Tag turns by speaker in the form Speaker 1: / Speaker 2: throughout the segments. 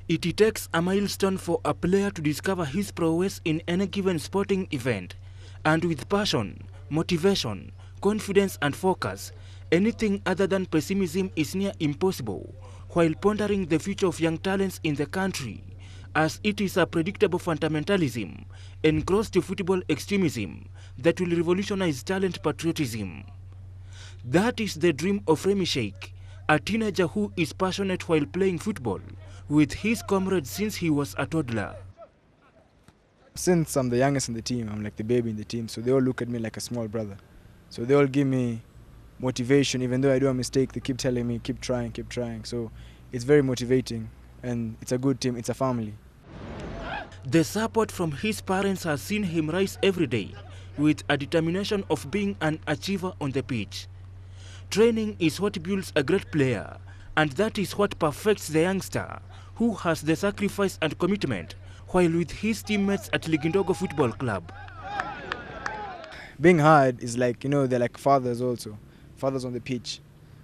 Speaker 1: It takes a milestone for a player to discover his prowess in any given sporting event, and with passion, motivation, confidence and focus, anything other than pessimism is near impossible, while pondering the future of young talents in the country, as it is a predictable fundamentalism engrossed to football extremism that will revolutionize talent patriotism. That is the dream of Remy Sheikh, a teenager who is passionate while playing football with his comrades since he was a toddler.
Speaker 2: Since I'm the youngest in the team, I'm like the baby in the team, so they all look at me like a small brother. So they all give me motivation, even though I do a mistake, they keep telling me, keep trying, keep trying. So it's very motivating, and it's a good team, it's a family.
Speaker 1: The support from his parents has seen him rise every day with a determination of being an achiever on the pitch. Training is what builds a great player, and that is what perfects the youngster who has the sacrifice and commitment while with his teammates at Ligindogo Football Club.
Speaker 2: Being hard is like, they're like fathers also, fathers on the pitch.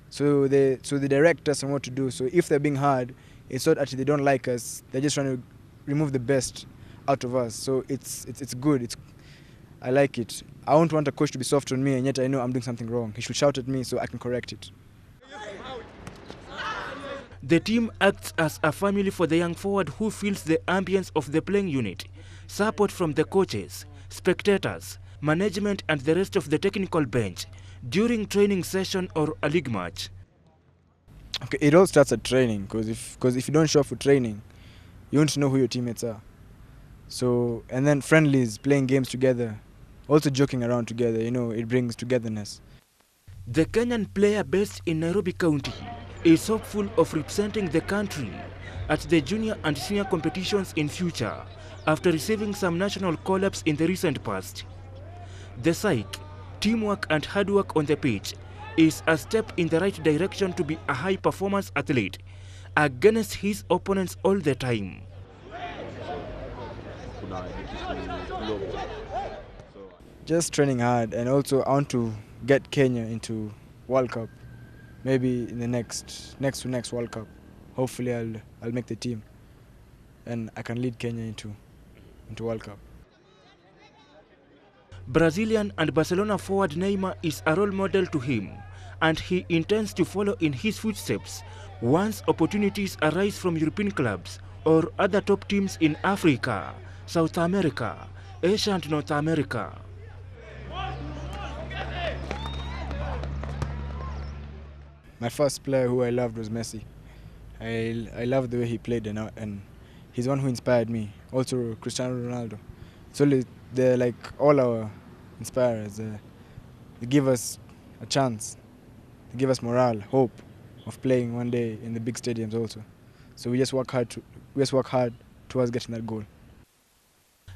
Speaker 2: So they direct us on what to do. So if they're being hard, it's not actually they don't like us, they're just trying to remove the best out of us. So it's good, I like it. I won't want a coach to be soft on me, and yet I know I'm doing something wrong. He should shout at me so I can correct it.
Speaker 1: The team acts as a family for the young forward who feels the ambience of the playing unit, support from the coaches, spectators, management and the rest of the technical bench during training session or a league match.
Speaker 2: Okay, it all starts at training, because if you don't show up for training, you won't know who your teammates are. So, and then friendlies, playing games together, also joking around together, it brings togetherness.
Speaker 1: The Kenyan player based in Nairobi County is hopeful of representing the country at the junior and senior competitions in future after receiving some national call-ups in the recent past. The psyche, teamwork and hard work on the pitch is a step in the right direction to be a high-performance athlete against his opponents all the time.
Speaker 2: Just training hard, and also I want to get Kenya into World Cup. Maybe in the next World Cup. Hopefully I'll make the team, and I can lead Kenya into World Cup.
Speaker 1: Brazilian and Barcelona forward Neymar is a role model to him, and he intends to follow in his footsteps once opportunities arise from European clubs or other top teams in Africa, South America, Asia and North America.
Speaker 2: My first player who I loved was Messi. I loved the way he played, and he's one who inspired me. Also Cristiano Ronaldo. It's only they're like all our inspirers. They give us a chance. They give us morale, hope of playing one day in the big stadiums also. So we just work hard towards getting that goal.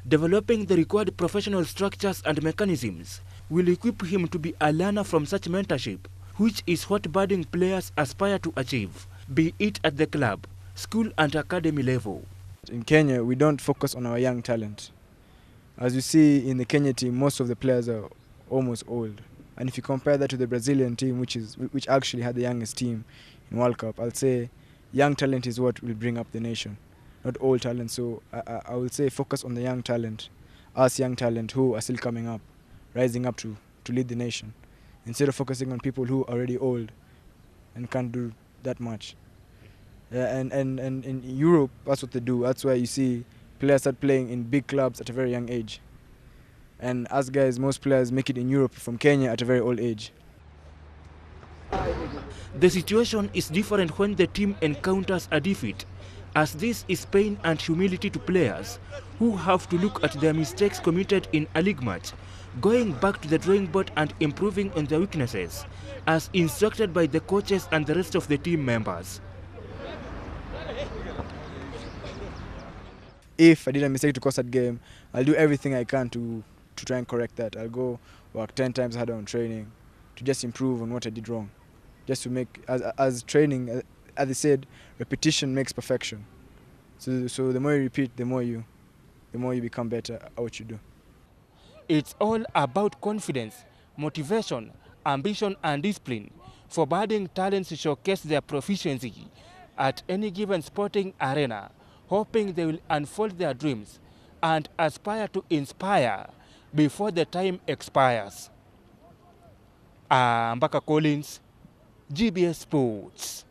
Speaker 1: Developing the required professional structures and mechanisms will equip him to be a learner from such mentorship, which is what budding players aspire to achieve, be it at the club, school and academy level.
Speaker 2: In Kenya, we don't focus on our young talent. As you see in the Kenya team, most of the players are almost old. And if you compare that to the Brazilian team, which actually had the youngest team in World Cup, I'll say young talent is what will bring up the nation, not old talent. So I will say focus on the young talent, us young talent who are still coming up, rising up to lead the nation, instead of focusing on people who are already old and can't do that much. And in Europe, that's what they do. That's why you see players start playing in big clubs at a very young age. And us guys, most players make it in Europe from Kenya at a very old age.
Speaker 1: The situation is different when the team encounters a defeat, as this is pain and humility to players who have to look at their mistakes committed in a league match, going back to the drawing board and improving on their weaknesses, as instructed by the coaches and the rest of the team members.
Speaker 2: If I did a mistake to cost that game, I'll do everything I can to try and correct that. I'll go work 10 times harder on training to just improve on what I did wrong. Just to make, as training, as they said, repetition makes perfection. So the more you repeat, the more you become better at what you do.
Speaker 1: It's all about confidence, motivation, ambition and discipline for budding talents to showcase their proficiency at any given sporting arena, hoping they will unfold their dreams and aspire to inspire before the time expires. Mbaka Collins, GBS Sports.